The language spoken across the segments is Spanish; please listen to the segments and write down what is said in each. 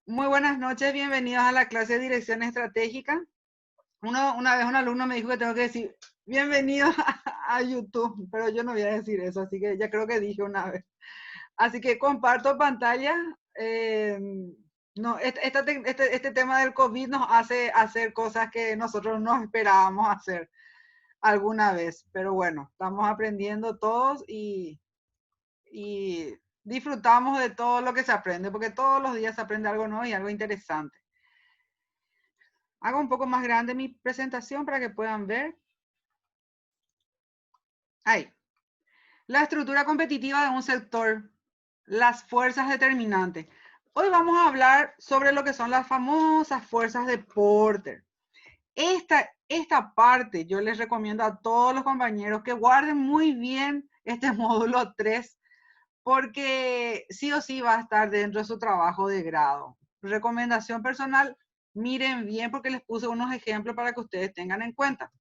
Muy buenas noches, bienvenidos a la clase de dirección estratégica. Una vez un alumno me dijo que tengo que decir bienvenido a YouTube, pero yo no voy a decir eso, así que ya creo que dije una vez. Así que comparto pantalla. No, este tema del COVID nos hace hacer cosas que nosotros no esperábamos hacer alguna vez, pero bueno, estamos aprendiendo todos y disfrutamos de todo lo que se aprende, porque todos los días se aprende algo nuevo y algo interesante. Hago un poco más grande mi presentación para que puedan ver. Ahí. La estructura competitiva de un sector, las fuerzas determinantes. Hoy vamos a hablar sobre lo que son las famosas fuerzas de Porter. Esta parte yo les recomiendo a todos los compañeros que guarden muy bien este módulo 3 porque sí o sí va a estar dentro de su trabajo de grado. Recomendación personal, miren bien porque les puse unos ejemplos para que ustedes tengan en cuenta.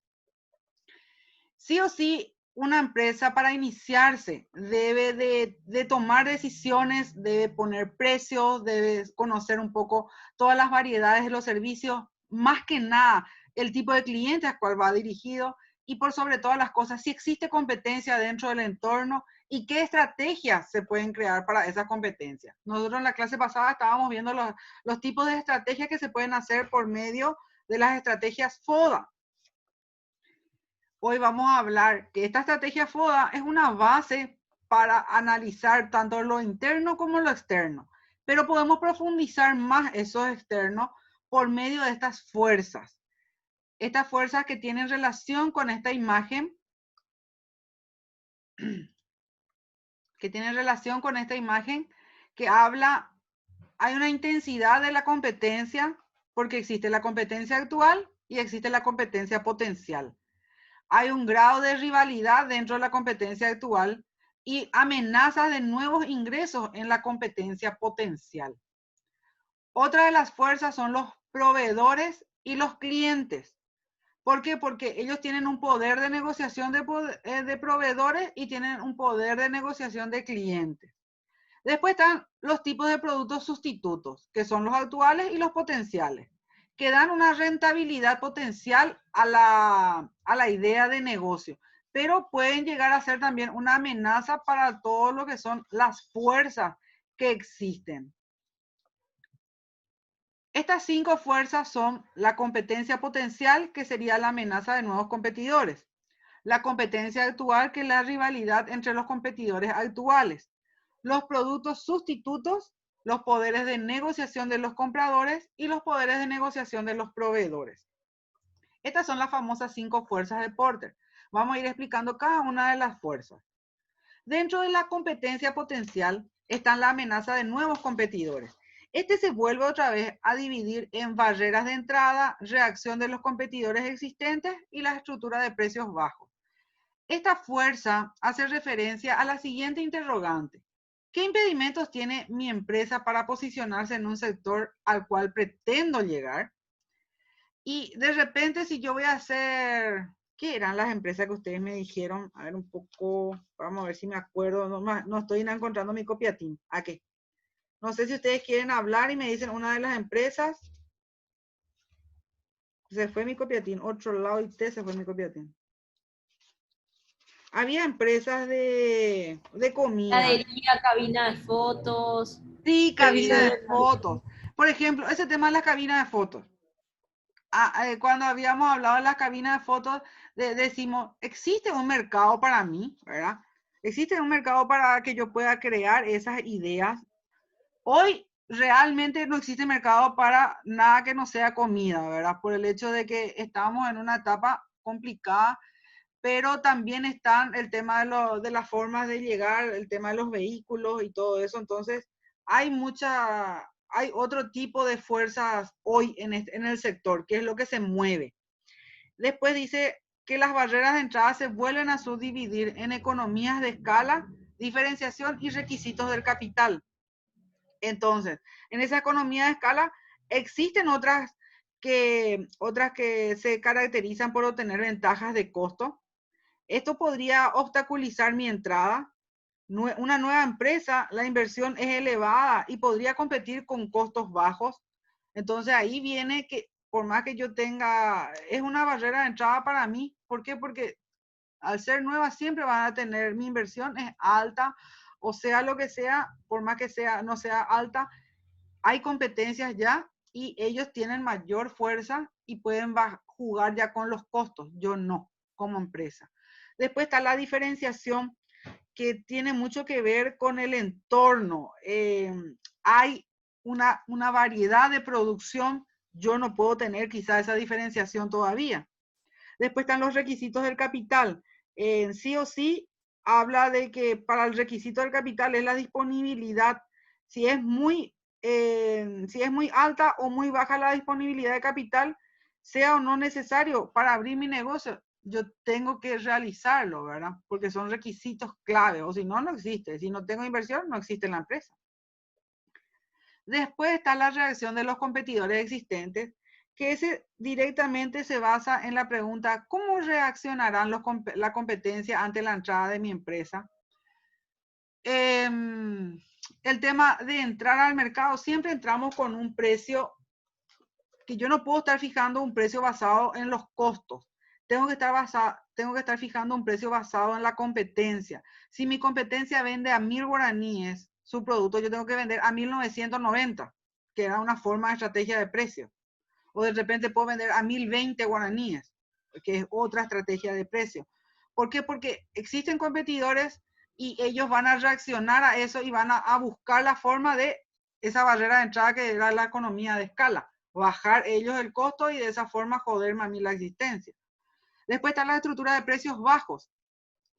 Sí o sí, una empresa para iniciarse debe de tomar decisiones, debe poner precios, debe conocer un poco todas las variedades de los servicios, más que nada el tipo de cliente al cual va dirigido y por sobre todas las cosas, si existe competencia dentro del entorno y qué estrategias se pueden crear para esa competencia. Nosotros en la clase pasada estábamos viendo los tipos de estrategias que se pueden hacer por medio de las estrategias FODA. Hoy vamos a hablar que esta estrategia FODA es una base para analizar tanto lo interno como lo externo, pero podemos profundizar más eso externo por medio de estas fuerzas que tienen relación con esta imagen, que habla, hay una intensidad de la competencia, porque existe la competencia actual y existe la competencia potencial. Hay un grado de rivalidad dentro de la competencia actual y amenazas de nuevos ingresos en la competencia potencial. Otra de las fuerzas son los proveedores y los clientes. ¿Por qué? Porque ellos tienen un poder de negociación de proveedores y tienen un poder de negociación de clientes. Después están los tipos de productos sustitutos, que son los actuales y los potenciales, que dan una rentabilidad potencial a la idea de negocio, pero pueden llegar a ser también una amenaza para todo lo que son las fuerzas que existen. Estas 5 fuerzas son la competencia potencial, que sería la amenaza de nuevos competidores, la competencia actual, que es la rivalidad entre los competidores actuales, los productos sustitutos, los poderes de negociación de los compradores y los poderes de negociación de los proveedores. Estas son las famosas 5 fuerzas de Porter. Vamos a ir explicando cada una de las fuerzas. Dentro de la competencia potencial están la amenaza de nuevos competidores. Este se vuelve otra vez a dividir en barreras de entrada, reacción de los competidores existentes y la estructura de precios bajos. Esta fuerza hace referencia a la siguiente interrogante. ¿Qué impedimentos tiene mi empresa para posicionarse en un sector al cual pretendo llegar? Y de repente, si yo voy a hacer, ¿qué eran las empresas que ustedes me dijeron? A ver un poco, vamos a ver si me acuerdo, no estoy encontrando mi copiatín. ¿A qué? No sé si ustedes quieren hablar y me dicen una de las empresas. Se fue mi copiatín, otro lado y se fue mi copiatín. Había empresas de comida. Heladería, cabina de fotos, Sí, cabina servicio de de... fotos. Por ejemplo, ese tema de la cabina de fotos. Cuando habíamos hablado de las cabinas de fotos, decimos, existe un mercado para mí, ¿verdad? Existe un mercado para que yo pueda crear esas ideas. Hoy realmente no existe mercado para nada que no sea comida, ¿verdad? Por el hecho de que estamos en una etapa complicada, pero también están el tema de las formas de llegar, el tema de los vehículos y todo eso. Entonces, hay otro tipo de fuerzas hoy en el sector, que es lo que se mueve. Después dice que las barreras de entrada se vuelven a subdividir en economías de escala, diferenciación y requisitos del capital. Entonces, en esa economía de escala existen otras que se caracterizan por obtener ventajas de costo. Esto podría obstaculizar mi entrada. una nueva empresa, la inversión es elevada y podría competir con costos bajos. Entonces ahí viene que por más que yo tenga, es una barrera de entrada para mí. ¿Por qué? Porque al ser nueva siempre van a tener, mi inversión es alta, o sea lo que sea, por más que sea, no sea alta, hay competencias ya y ellos tienen mayor fuerza y pueden jugar ya con los costos. Yo no, como empresa. Después está la diferenciación que tiene mucho que ver con el entorno. Hay una variedad de producción. Yo no puedo tener quizá esa diferenciación todavía. Después están los requisitos del capital. Sí o sí habla de que para el requisito del capital es la disponibilidad. Si es muy alta o muy baja la disponibilidad de capital, sea o no necesario para abrir mi negocio, yo tengo que realizarlo, ¿verdad? Porque son requisitos clave, o si no, no existe. Si no tengo inversión, no existe en la empresa. Después está la reacción de los competidores existentes, que ese directamente se basa en la pregunta, ¿cómo reaccionarán la competencia ante la entrada de mi empresa? El tema de entrar al mercado, siempre entramos con un precio que yo no puedo estar fijando un precio basado en los costos. Tengo que estar fijando un precio basado en la competencia. Si mi competencia vende a 1.000 guaraníes su producto, yo tengo que vender a 1.990, que era una forma de estrategia de precio. O de repente puedo vender a 1.020 guaraníes, que es otra estrategia de precio. ¿Por qué? Porque existen competidores y ellos van a reaccionar a eso y van a buscar la forma de esa barrera de entrada que era la economía de escala. Bajar ellos el costo y de esa forma joderme a mí la existencia. Después está la estructura de precios bajos,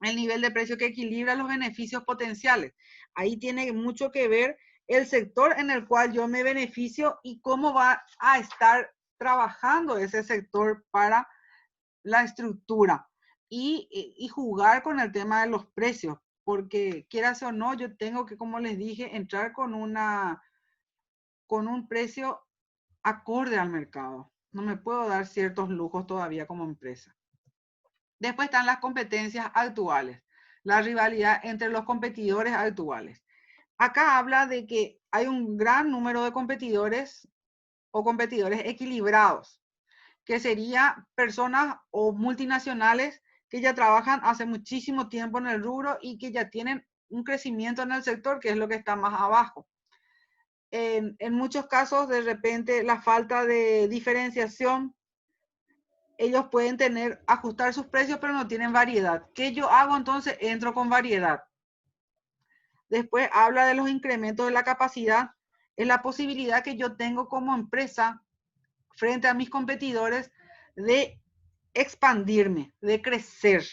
el nivel de precio que equilibra los beneficios potenciales. Ahí tiene mucho que ver el sector en el cual yo me beneficio y cómo va a estar trabajando ese sector para la estructura y jugar con el tema de los precios, porque quieras o no, yo tengo que, como les dije, entrar con un precio acorde al mercado. No me puedo dar ciertos lujos todavía como empresa. Después están las competencias actuales, la rivalidad entre los competidores actuales. Acá habla de que hay un gran número de competidores o competidores equilibrados, que sería personas o multinacionales que ya trabajan hace muchísimo tiempo en el rubro y que ya tienen un crecimiento en el sector, que es lo que está más abajo. En muchos casos, de repente, la falta de diferenciación, ellos pueden ajustar sus precios, pero no tienen variedad. ¿Qué yo hago entonces? Entro con variedad. Después habla de los incrementos de la capacidad. Es la posibilidad que yo tengo como empresa frente a mis competidores de expandirme, de crecer.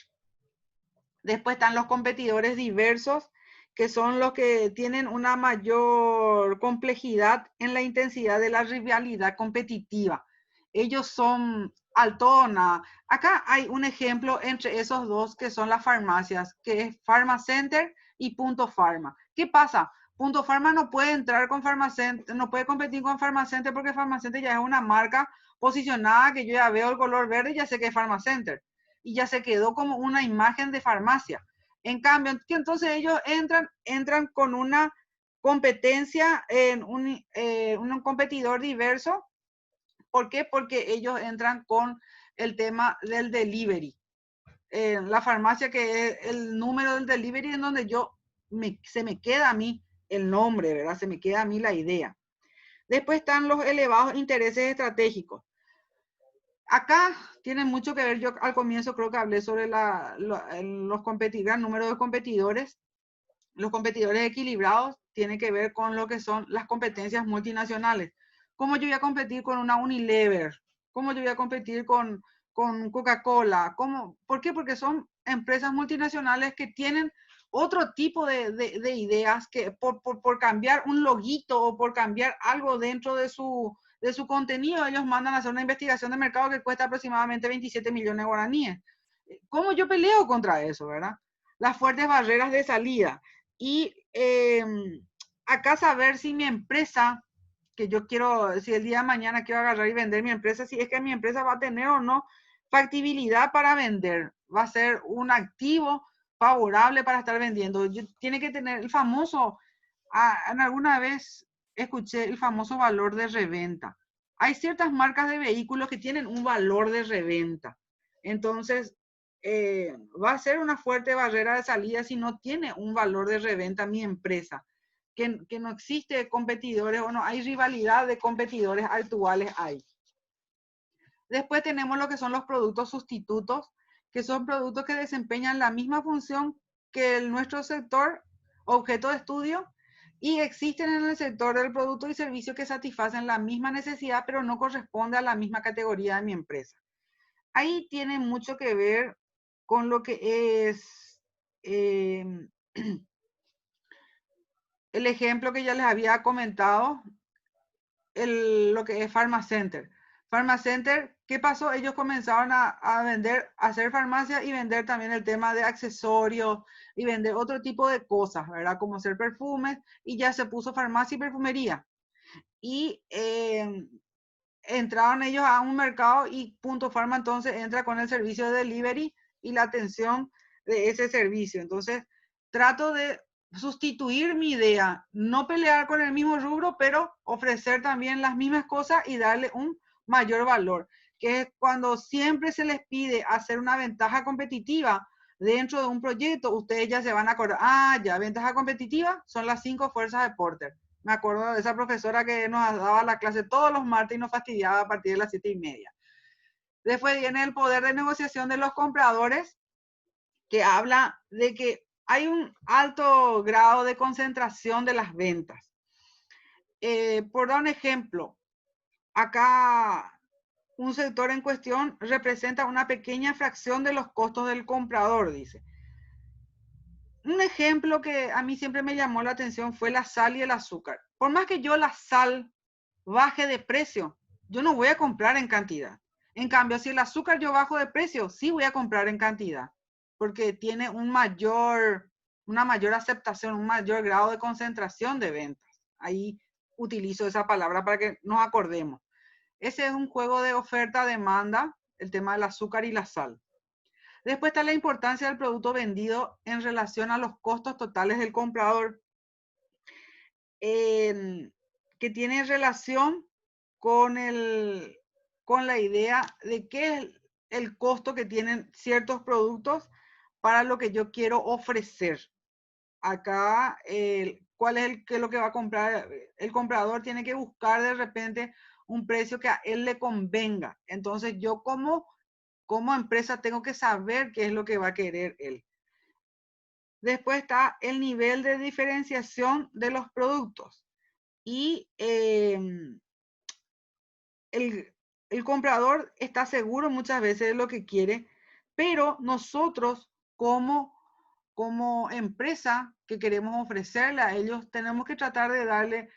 Después están los competidores diversos, que son los que tienen una mayor complejidad en la intensidad de la rivalidad competitiva. Ellos son Altona. Acá hay un ejemplo entre esos dos que son las farmacias, que es Pharmacenter y Punto Pharma. ¿Qué pasa? Punto Pharma no puede entrar con Pharmacenter, no puede competir con Pharmacenter porque Pharmacenter ya es una marca posicionada que yo ya veo el color verde y ya sé que es Pharmacenter. Y ya se quedó como una imagen de farmacia. En cambio, entonces ellos entran con una competencia en un competidor diverso. ¿Por qué? Porque ellos entran con el tema del delivery. La farmacia, que es el número del delivery, en donde se me queda a mí el nombre, ¿verdad? Se me queda a mí la idea. Después están los elevados intereses estratégicos. Acá tiene mucho que ver, yo al comienzo creo que hablé sobre los competidores, el número de competidores. Los competidores equilibrados tienen que ver con lo que son las competencias multinacionales. ¿Cómo yo voy a competir con una Unilever? ¿Cómo yo voy a competir con Coca-Cola? ¿Por qué? Porque son empresas multinacionales que tienen otro tipo de ideas que por cambiar un loguito o por cambiar algo dentro de su contenido, ellos mandan a hacer una investigación de mercado que cuesta aproximadamente 27 millones de guaraníes. ¿Cómo yo peleo contra eso, verdad? Las fuertes barreras de salida. Y acá saber si mi empresa, si el día de mañana quiero agarrar y vender mi empresa, si es que mi empresa va a tener o no factibilidad para vender. Va a ser un activo favorable para estar vendiendo. Tiene que tener el famoso, en alguna vez escuché el famoso valor de reventa. Hay ciertas marcas de vehículos que tienen un valor de reventa. Entonces, va a ser una fuerte barrera de salida si no tiene un valor de reventa mi empresa. Que no existe competidores o no hay rivalidad de competidores actuales ahí. Después tenemos lo que son los productos sustitutos, que son productos que desempeñan la misma función que nuestro sector objeto de estudio y existen en el sector del producto y servicio que satisfacen la misma necesidad, pero no corresponde a la misma categoría de mi empresa. Ahí tiene mucho que ver con lo que es el ejemplo que ya les había comentado, lo que es Pharmacenter. Pharmacenter, ¿qué pasó? Ellos comenzaron a vender, a hacer farmacia y vender también el tema de accesorios y vender otro tipo de cosas, ¿verdad? Como hacer perfumes y ya se puso farmacia y perfumería. Y entraron ellos a un mercado y Punto Pharma entonces entra con el servicio de delivery y la atención de ese servicio. Entonces, trato de sustituir mi idea, no pelear con el mismo rubro, pero ofrecer también las mismas cosas y darle un mayor valor, que es cuando siempre se les pide hacer una ventaja competitiva dentro de un proyecto, ustedes ya se van a acordar, ya, ventaja competitiva son las 5 fuerzas de Porter. Me acuerdo de esa profesora que nos daba la clase todos los martes y nos fastidiaba a partir de las 7:30. Después viene el poder de negociación de los compradores, que habla de que hay un alto grado de concentración de las ventas. Por dar un ejemplo, acá un sector en cuestión representa una pequeña fracción de los costos del comprador, dice. Un ejemplo que a mí siempre me llamó la atención fue la sal y el azúcar. Por más que yo la sal baje de precio, yo no voy a comprar en cantidad. En cambio, si el azúcar yo bajo de precio, sí voy a comprar en cantidad, porque tiene una mayor aceptación, un mayor grado de concentración de ventas. Ahí utilizo esa palabra para que nos acordemos. Ese es un juego de oferta-demanda, el tema del azúcar y la sal. Después está la importancia del producto vendido en relación a los costos totales del comprador, que tiene relación con la idea de qué es el costo que tienen ciertos productos para lo que yo quiero ofrecer. Acá, ¿cuál es lo que va a comprar? El comprador tiene que buscar de repente un precio que a él le convenga. Entonces, yo como empresa tengo que saber qué es lo que va a querer él. Después está el nivel de diferenciación de los productos. Y el comprador está seguro muchas veces de lo que quiere, pero nosotros como empresa que queremos ofrecerle a ellos, tenemos que tratar de darle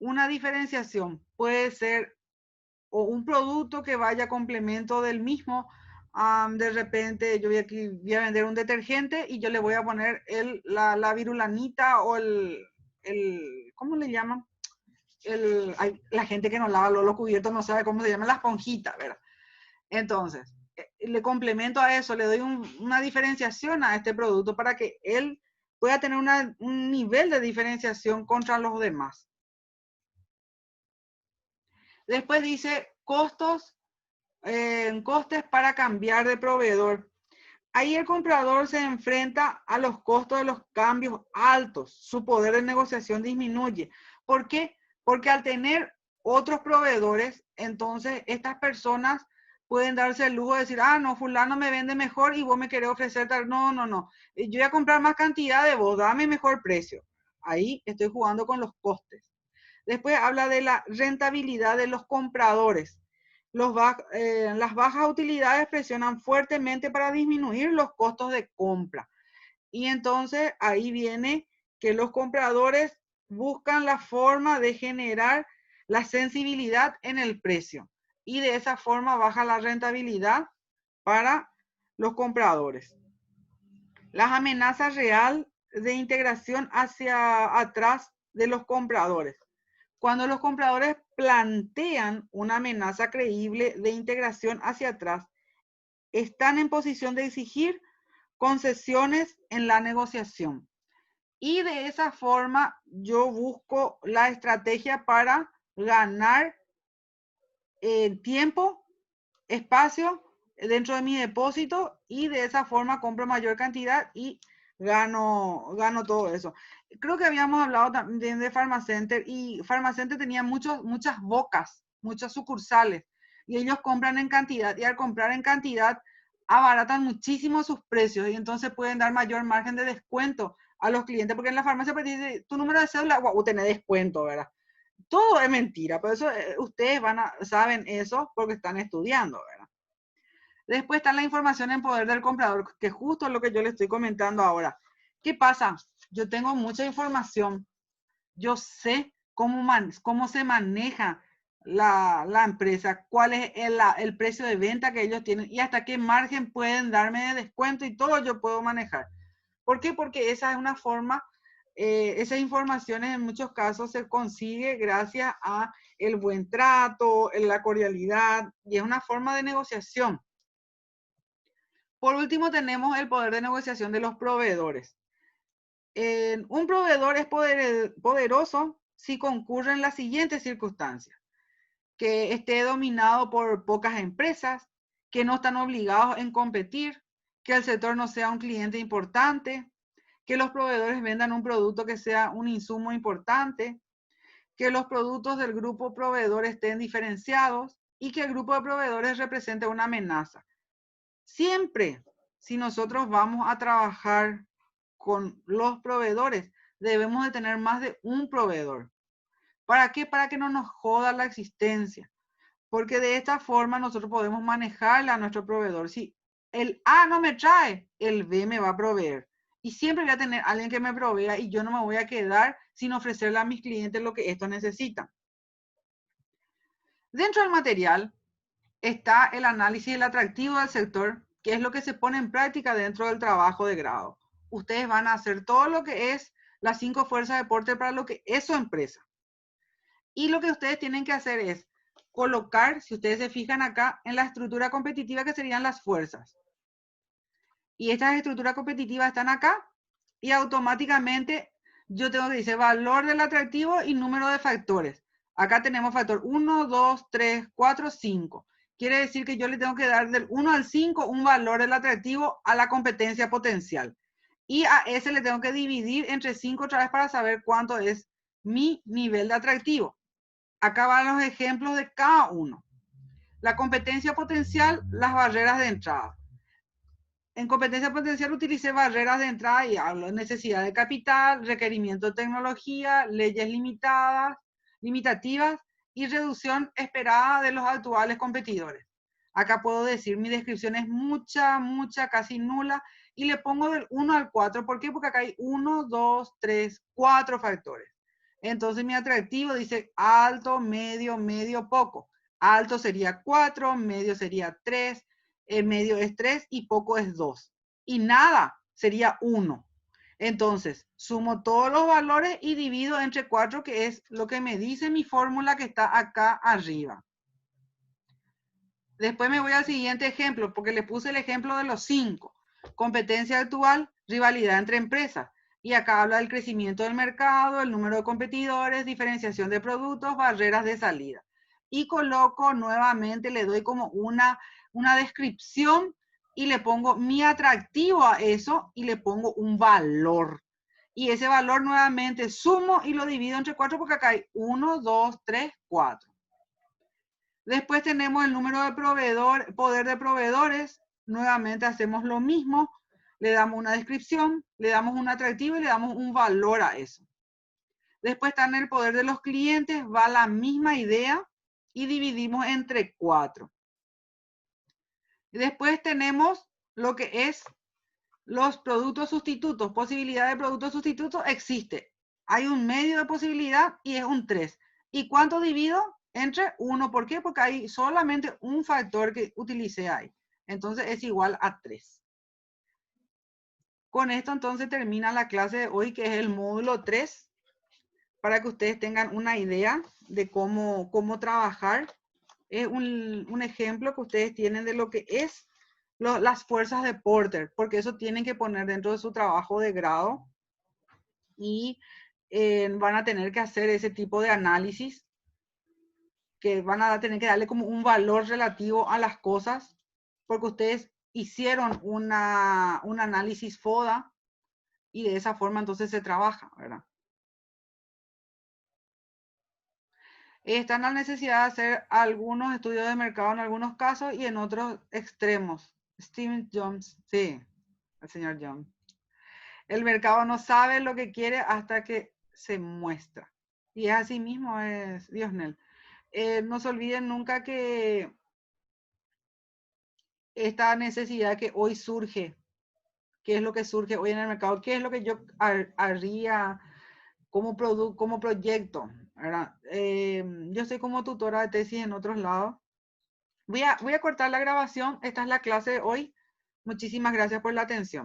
una diferenciación. Puede ser o un producto que vaya a complemento del mismo. De repente yo voy a vender un detergente y yo le voy a poner la virulanita o ¿cómo le llaman? La gente que no lava los cubiertos no sabe cómo se llama, la esponjita, ¿verdad? Entonces, le complemento a eso, le doy una diferenciación a este producto para que él pueda tener un nivel de diferenciación contra los demás. Después dice costes para cambiar de proveedor. Ahí el comprador se enfrenta a los costos de los cambios altos. Su poder de negociación disminuye. ¿Por qué? Porque al tener otros proveedores, entonces estas personas pueden darse el lujo de decir, no, fulano me vende mejor y vos me querés ofrecer tal. No. Yo voy a comprar más cantidad de vos, dame mejor precio. Ahí estoy jugando con los costes. Después habla de la rentabilidad de los compradores. Las bajas utilidades presionan fuertemente para disminuir los costos de compra. Y entonces ahí viene que los compradores buscan la forma de generar la sensibilidad en el precio. Y de esa forma baja la rentabilidad para los compradores. Las amenazas reales de integración hacia atrás de los compradores. Cuando los compradores plantean una amenaza creíble de integración hacia atrás, están en posición de exigir concesiones en la negociación. Y de esa forma yo busco la estrategia para ganar tiempo, espacio dentro de mi depósito y de esa forma compro mayor cantidad y gano todo eso. Creo que habíamos hablado también de Pharmacenter y Pharmacenter tenía muchas bocas, muchas sucursales y ellos compran en cantidad y al comprar en cantidad abaratan muchísimo sus precios y entonces pueden dar mayor margen de descuento a los clientes porque en la farmacia pues, dice tu número de cédula, wow, tenés descuento, ¿verdad? Todo es mentira, por eso ustedes saben eso porque están estudiando, ¿verdad? Después está la información en poder del comprador, que justo es lo que yo le estoy comentando ahora. ¿Qué pasa? Yo tengo mucha información, yo sé cómo se maneja la empresa, cuál es el precio de venta que ellos tienen y hasta qué margen pueden darme de descuento y todo yo puedo manejar. ¿Por qué? Porque esa es una forma, esas informaciones en muchos casos se consigue gracias a el buen trato, la cordialidad y es una forma de negociación. Por último, tenemos el poder de negociación de los proveedores. Un proveedor es poderoso si concurre en las siguientes circunstancias. Que esté dominado por pocas empresas, que no están obligados en competir, que el sector no sea un cliente importante, que los proveedores vendan un producto que sea un insumo importante, que los productos del grupo proveedor estén diferenciados y que el grupo de proveedores represente una amenaza. Siempre, si nosotros vamos a trabajar con los proveedores, debemos de tener más de un proveedor. ¿Para qué? Para que no nos joda la existencia. Porque de esta forma nosotros podemos manejarle a nuestro proveedor. Si el A no me trae, el B me va a proveer. Y siempre voy a tener alguien que me provea y yo no me voy a quedar sin ofrecerle a mis clientes lo que estos necesitan. Dentro del material está el análisis del atractivo del sector, que es lo que se pone en práctica dentro del trabajo de grado. Ustedes van a hacer todo lo que es las 5 fuerzas de Porter para lo que es su empresa. Y lo que ustedes tienen que hacer es colocar, si ustedes se fijan acá, en la estructura competitiva que serían las fuerzas. Y estas estructuras competitivas están acá y automáticamente yo tengo que decir valor del atractivo y número de factores. Acá tenemos factor 1, 2, 3, 4, 5. Quiere decir que yo le tengo que dar del 1 al 5 un valor del atractivo a la competencia potencial. Y a ese le tengo que dividir entre 5 otra vez para saber cuánto es mi nivel de atractivo. Acá van los ejemplos de cada uno. La competencia potencial, las barreras de entrada. En competencia potencial utilicé barreras de entrada y hablo de necesidad de capital, requerimiento de tecnología, leyes limitativas y reducción esperada de los actuales competidores. Acá puedo decir mi descripción es mucha, casi nula y le pongo del 1 al 4. ¿Por qué? Porque acá hay 1, 2, 3, 4 factores. Entonces mi atractivo dice alto, medio, poco. Alto sería 4, medio sería 3, medio es 3 y poco es 2. Y nada sería 1. Entonces, sumo todos los valores y divido entre 4, que es lo que me dice mi fórmula que está acá arriba. Después me voy al siguiente ejemplo, porque le puse el ejemplo de los 5. Competencia actual, rivalidad entre empresas. Y acá habla del crecimiento del mercado, el número de competidores, diferenciación de productos, barreras de salida. Y coloco nuevamente, le doy como una descripción y le pongo mi atractivo a eso y le pongo un valor. Y ese valor nuevamente sumo y lo divido entre 4 porque acá hay 1, 2, 3, 4. Después tenemos el número de poder de proveedores. Nuevamente hacemos lo mismo. Le damos una descripción, le damos un atractivo y le damos un valor a eso. Después está en el poder de los clientes. Va la misma idea y dividimos entre 4. Después tenemos lo que es los productos sustitutos. Posibilidad de productos sustitutos existe. Hay un medio de posibilidad y es un 3. ¿Y cuánto divido? Entre 1. ¿Por qué? Porque hay solamente un factor que utilicé ahí. Entonces es igual a 3. Con esto entonces termina la clase de hoy, que es el módulo 3, para que ustedes tengan una idea de cómo trabajar. Es un ejemplo que ustedes tienen de lo que es las fuerzas de Porter, porque eso tienen que poner dentro de su trabajo de grado y van a tener que hacer ese tipo de análisis, que van a tener que darle como un valor relativo a las cosas, porque ustedes hicieron un análisis FODA y de esa forma entonces se trabaja, ¿verdad? Está en la necesidad de hacer algunos estudios de mercado en algunos casos y en otros extremos. Steven Jones, sí, el señor Jones. El mercado no sabe lo que quiere hasta que se muestra. Y es así mismo, es Diosnel. No se olviden nunca que esta necesidad que hoy surge, qué es lo que surge hoy en el mercado, qué es lo que yo haría como proyecto, ¿verdad? Yo estoy como tutora de tesis en otros lados. Voy a cortar la grabación. Esta es la clase de hoy. Muchísimas gracias por la atención.